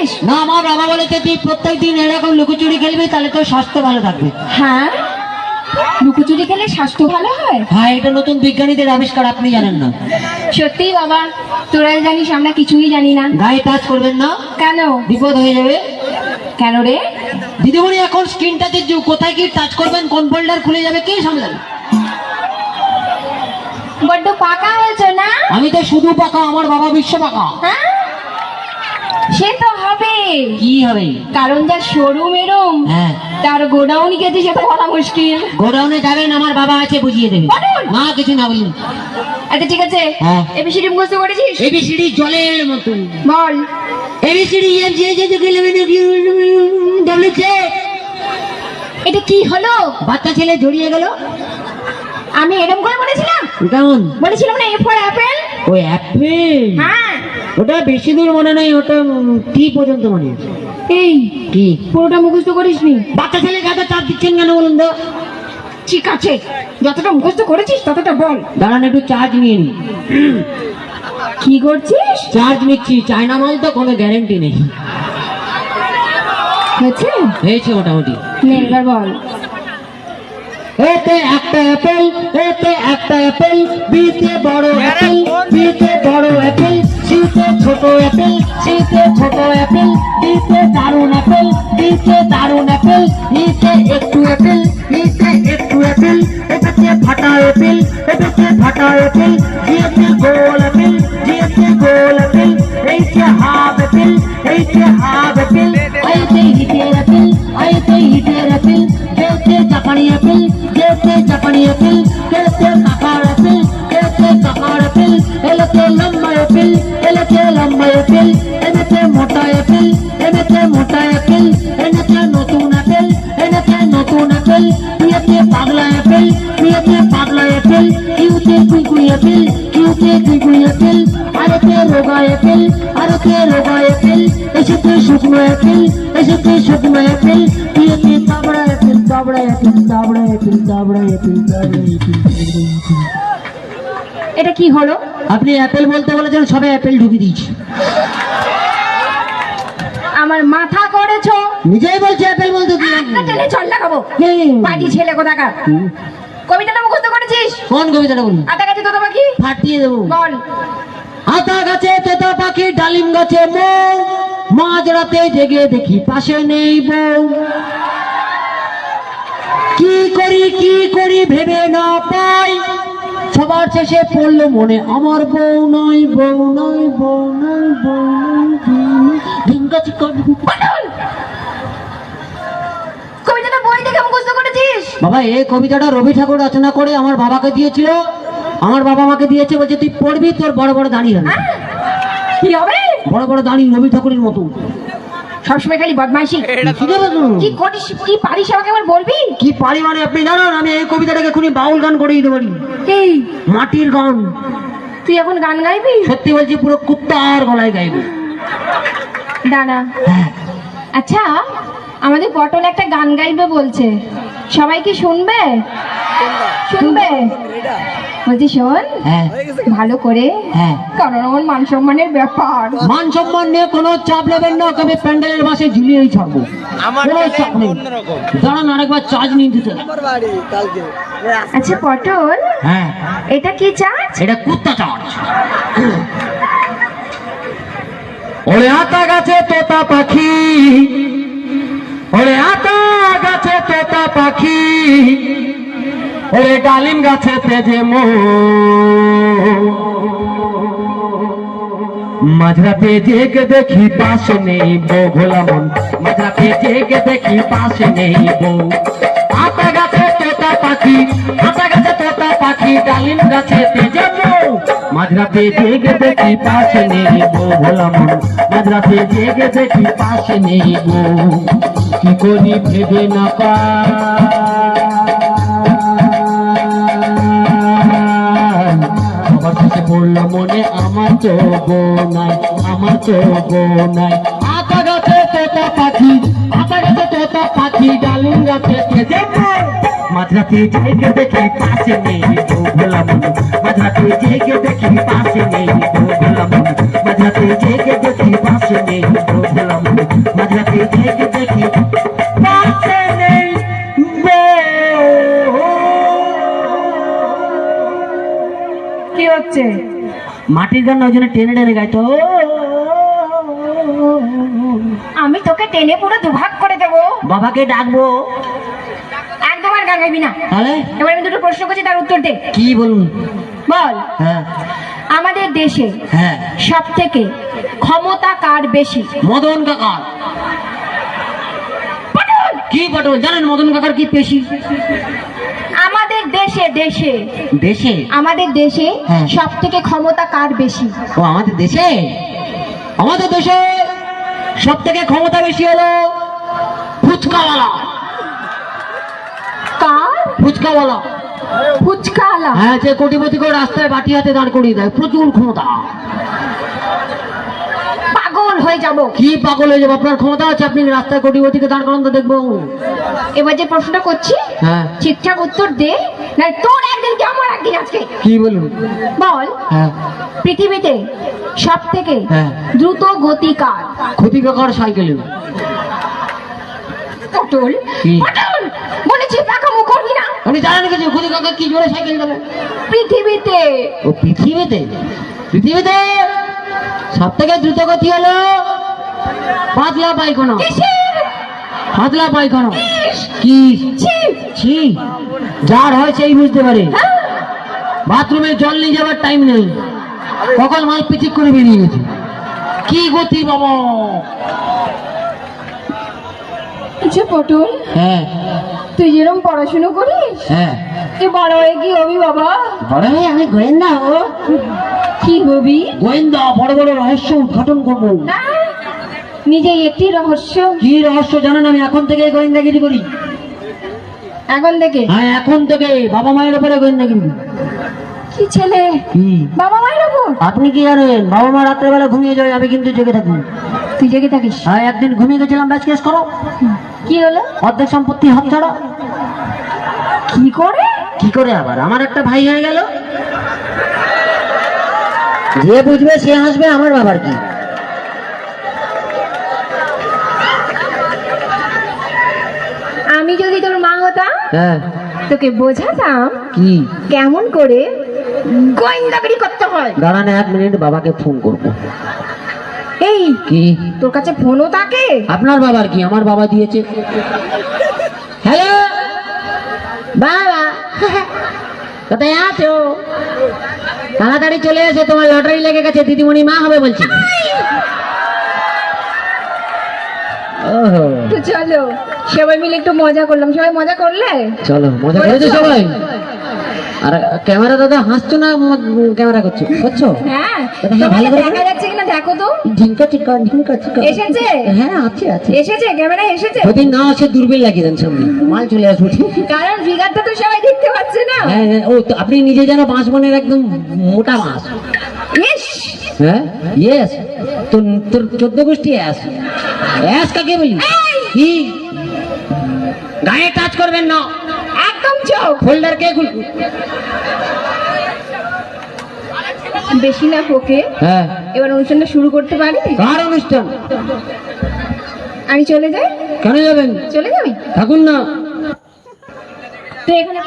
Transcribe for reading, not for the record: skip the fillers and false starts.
করেছিস? না, আমার বাবা বলেছে তুই প্রত্যেকদিন এরকম লুকোচুরি খেলবি, তাহলে তোর স্বাস্থ্য ভালো থাকবে। হ্যাঁ, লুকোচুরি খেলে স্বাস্থ্য ভালো হয়? হ্যাঁ, এটা নতুন বিজ্ঞানীদের আবিষ্কার, আপনি জানেন না? সত্যি বাবা, তোরা জানিস, আমরা কিছুই জানি না। গায়ে টাচ করবেন না, কেন? বিপদ হয়ে যাবে। কেন রে? দিদিমণি, এখন স্ক্রিন টাচের যুগ, কোথায় কি টাচ করবেন, কোন ফোল্ডার খুলে যাবে, কে সামলাবে? বড্ড পাকা হয়েছে না? আমি তো শুধু পাকা, আমার বাবা বিশ্ব পাকা। হ্যাঁ, সে তো হবে। কি হবে? কারণ যার শোরুম এরম, হ্যাঁ, তার গোডাউন গেছে, সেটা বলা মুশকিল। গোডাউনে যাবেন, আমার বাবা আছে, বুঝিয়ে দেবে। বলুন। না, কিছু না বলুন। আচ্ছা ঠিক আছে, হ্যাঁ। এবিসিডি মুখস্থ করেছিস? এবিসিডি জলের মতন। বল। এবিসিডি এটা কি হলো? বাচ্চা ছেলে জড়িয়ে গেল। আমি এরকম করে বলেছিলাম? কেমন বলেছিলাম না, এ ফর অ্যাপেল। ওই অ্যাপেল? হ্যাঁ। ওটা বেশি দূর মনে নেই, ওটা টি পর্যন্ত মনে আছে। এই কি পুরোটা মুখস্থ করিসনি? বাচ্চা ছেলে গাদা চাপ দিচ্ছেন কেন বলুন তো? ঠিক আছে, যতটা মুখস্থ করেছিস ততটা বল। দাঁড়ান, একটু চার্জ নিয়ে নি। কি করছিস? চার্জ নিচ্ছি, চায়না মাল তো কোনো গ্যারেন্টি নেই। হয়েছে? হয়েছে মোটামুটি। নে এবার বল। এতে একটা অ্যাপেল, এতে একটা অ্যাপেল, বিতে বড় অ্যাপেল, বিতে বড় অ্যাপেল, সিতে ছোট অ্যাপেল, সিতে ছোট অ্যাপেল, ডিতে দারুণ অ্যাপেল, ডিতে দারুণ অ্যাপেল, নিতে একটু অ্যাপেল, নিতে একটু অ্যাপেল, এটাতে ফাটা অ্যাপেল, এটাতে ফাটা অ্যাপেল, জিয়েতে গোল অ্যাপেল, জিয়েতে গোল অ্যাপেল, এইতে হাফ অ্যাপেল, এইতে হাফ অ্যাপেল, আইতে হিটের অ্যাপেল, আইতে হিটের অ্যাপেল, যেতে জাপানি অ্যাপেল, যেতে জাপানি অ্যাপেল, যেতে কাকার অ্যাপেল, যেতে কাকার অ্যাপেল, এলেতে লম্বা অ্যাপেল, এলেতে লম্বা অ্যাপেল, এনেতে মোটা অ্যাপেল, এনেতে মোটা অ্যাপেল, এনেতে নতুন অ্যাপেল, এনেতে নতুন অ্যাপেল, তুইতে পাগলা অ্যাপেল, তুইতে পাগলা অ্যাপেল, কিউতে কুইকুই অ্যাপেল, কিউতে কুইকুই অ্যাপেল, আরেতে রোগা অ্যাপেল, আরেতে রোগা অ্যাপেল, এসেতে শুকনো অ্যাপেল, এসেতে শুকনো অ্যাপেল, তুইতে তাবড়া অ্যাপেল, তাবড়া অ্যাপেল, তাবড়া অ্যাপেল, তাবড়া অ্যাপেল, তাবড়া অ্যাপেল। এটা কি হলো? আপনি অ্যাপেল বলতে বলেছেন, সবে অ্যাপেল ঢুকে দিয়েছি। আমার মাথা করেছো। নিজেই বলছে অ্যাপেল বলতে কি? একটা টেনে চল লাগাবো। পাটি ছেলে কোথাকার। কবিতাটা মুখস্থ করেছিস? কোন কবিতাটা বলুন? আতা গাছে তোতা পাখি। ফাটিয়ে দেবো। বল। আতা গাছে তোতা পাখি, ডালিম গাছে মৌ, মাঝরাতে জেগে দেখি পাশে নেই বউ, কি করি ভেবে না পাই, সবার শেষে পড়লো মনে আমার বউ নয়, বউ নয়, বউ নয়, বউ নয়, ডিম গাছে কবিতাটা বই থেকে মুখস্থ করেছিস? বাবা, এই কবিতাটা রবি ঠাকুর রচনা করে আমার বাবাকে দিয়েছিল, আমার বাবা আমাকে দিয়েছে, বলছে তুই পড়বি, তোর বড় বড় দাঁড়িয়ে হবে। কি হবে? বড় বড় দাঁড়ি রবি ঠাকুরের মতো। সবসময় খালি বদমাইশি। কি করিস, কি পারিস আমাকে আবার বলবি? কি পারি মানে আপনি জানেন, আমি এই কবিতাটাকে খুনি বাউল গান করে দিতে পারি। এই মাটির গান। তুই এখন গান গাইবি? সত্যি বলছি, পুরো কুত্তার গলায় গাইবো। দাঁড়া। আচ্ছা, আমাদের পটল একটা গান গাইবে বলছে, সবাই কি শুনবে? শুনবে? বলছি শোন। হ্যাঁ, ভালো করে। হ্যাঁ। কারণ আমার মান সম্মানের ব্যাপার। মান সম্মান নিয়ে কোনো চাপ নেবেন না, ওকে আমি প্যান্ডেলের বাসে ঝুলিয়েই ছাড়বো, কোনো চাপ নেই। দাঁড়ান, আরেকবার চার্জ নিয়ে দিতে। আচ্ছা পটল, হ্যাঁ, এটা কি চার্জ? এটা কুত্তা চার্জ। ওরে আতা গাছে তোতা পাখি, ওরে আতা গাছে তোতা পাখি, ওরে ডালিম গাছে তেজে মো, মাঝরাতে জেগে দেখি পাশে নেই বউ, ভোলা মন মাঝরাতে জেগে দেখি পাশে নেই বউ, আতা গাছে তোতা পাখি, আতা গাছে তোতা পাখি, ডালিম গাছে তেজে মো, মাঝরাতে জেগে দেখি পাশে নেই বউ, ভোলা মন মাঝরাতে জেগে দেখি পাশে নেই বউ, কি করি ভেবে না পাই, সবার শেষে পড়লো মনে আমার তো বউ নাই, আমার তো বউ নাই, আতা গাছে তোতা পাখি, আতা গাছে তোতা পাখি, ডালিম গাছে তেজে মো, মাঝরাতে জেগে দেখি পাশে নেই বউ, ভোলা মন মাঝরাতে জেগে দেখি পাশে নেই বউ, ভোলা মন মাঝরাতে জেগে দেখি পাশে পাশে নেই বললাম মাঝরাতে থেকে দেখি পাশে নেই কি হচ্ছে? মাটির গান ওই জন্য টেনে টেনে গাইতো। আমি তোকে টেনে পুরো দুভাগ করে দেবো। বাবাকে ডাকবো। একদম আর গান গাইবি না। তাহলে এবার আমি দুটো প্রশ্ন করছি, তার উত্তর দে। কি বলুন? বল, হ্যাঁ আমাদের দেশে হ্যাঁ সব থেকে ক্ষমতা কার বেশি? মদন কাকার। কি পটল জানেন মদন কাকার কি পেশি? আমাদের দেশে দেশে দেশে আমাদের দেশে হ্যাঁ। সব থেকে ক্ষমতা কার বেশি? ও আমাদের দেশে সব থেকে ক্ষমতা বেশি হলো ফুচকাওয়ালা। কার? ফুচকাওয়ালা। ফুচকাওয়ালা? হ্যাঁ, যে কোটিপতি করে রাস্তায় বাটি হাতে দাঁড় করিয়ে দেয়, প্রচুর ক্ষমতা। পাগল হয়ে যাব। কি পাগল হয়ে যাবো? আপনার ক্ষমতা আছে, আপনি রাস্তায় কোটিপতিকে দাঁড় করান তো দেখবো। এবার যে প্রশ্নটা করছি হ্যাঁ ঠিকঠাক উত্তর দে, না তোর একদিন কি আমার একদিন আজকে। কি বলুন? বল, হ্যাঁ পৃথিবীতে সব থেকে হ্যাঁ দ্রুত গতি কার? ক্ষতিকার সাইকেলে। পটল কি? পটল বলেছি পাকামো করবি না। আপনি জানেন কিছু? ক্ষতিকার কি জোরে সাইকেল চালায়? পৃথিবীতে। ও পৃথিবীতে? পৃথিবীতে সব থেকে দ্রুত গতি হলো পাতলা পায়খানা। কিসের? পাতলা পায়খানা। কি ছি। ছি? যার হয় সেই বুঝতে পারে। হ্যাঁ? বাথরুমে জল নিয়ে যাওয়ার টাইম নেই, কখন মাল পিচিক করে বেরিয়ে গেছে। কি গতি বাবা! আচ্ছা পটল, হ্যাঁ তুই যেরকম পড়াশুনো করিস, হ্যাঁ তুই বড় হয়ে কি হবি বাবা? বড় হয়ে আমি গোয়েন্দা হবো। কি হবি? গোয়েন্দা, বড় বড় রহস্য উদ্ঘাটন করবো। না, নিজে একটি রহস্য। কি রহস্য জানেন? আমি এখন থেকে গোয়েন্দাগিরি করি। এখন থেকে? হ্যাঁ এখন থেকে বাবা মায়ের উপরে গোয়েন্দাগিরি। কি ছেলে? কি? বাবা মায়ের উপর? আপনি কি জানেন? বাবা মা রাত্রেবেলা ঘুমিয়ে যায়, আমি কিন্তু জেগে থাকি। তুই জেগে থাকিস? হ্যাঁ, একদিন ঘুমিয়ে গেছিলাম, ব্যাস কেস করো। কি হলো? অর্ধেক সম্পত্তি হাত ছাড়া। কি করে? কি করে আবার? আমার একটা ভাই হয়ে গেল। যে বুঝবে সে হাসবে, আমার বাবার কি। আমি যদি তোর মা হতাম, হ্যাঁ তোকে বোঝাতাম কি? কেমন করে গোয়েন্দাগিরি করতে হয়। দাঁড়ান 1 মিনিট, বাবাকে ফোন করবো। এই, কি? তোর কাছে ফোনও থাকে? আপনার বাবার কি? আমার বাবা দিয়েছে। হ্যালো বাবা, কোথায় আছো? তাড়াতাড়ি চলে এসো, তোমার লটারি লেগে গেছে, দিদিমণি মা হবে বলছি। ওহো, তো চলো সবাই মিলে একটু মজা করলাম। সবাই মজা করলে? চলো মজা করেছো সবাই? আর ক্যামেরা দাদা হাসছো না ক্যামেরা করছো? হ্যাঁ, হ্যাঁ, ভালো করে দেখা যাচ্ছে কিনা দেখো তো। ঝিঙ্কা চিকা ঝিঙ্কা চিকা এসেছে? হ্যাঁ আছে আছে। এসেছে, ক্যামেরা এসেছে। যদি না আসে দূরবীন লাগিয়ে দেন সামনে, মাল চলে আসবো। কারণ ফিগারটা তো সবাই দেখতে পাচ্ছে না। হ্যাঁ হ্যাঁ, ও তো আপনি নিজে যেন বাঁশ বনের একদম মোটা বাঁশ। ইস, হ্যাঁ ইয়েস, তোর তোর 14 গোষ্ঠী অ্যাস। অ্যাস কাকে বলি? কি? গায়ে টাচ করবেন না, একদম চোখ ফোল্ডার কে খুল। বেশি না পোকে। হ্যাঁ, এবার অনুষ্ঠানটা শুরু করতে পারি? কার অনুষ্ঠান? আমি চলে যাই। কেন যাবেন? চলে যাবি? থাকুন না। তুই এখানে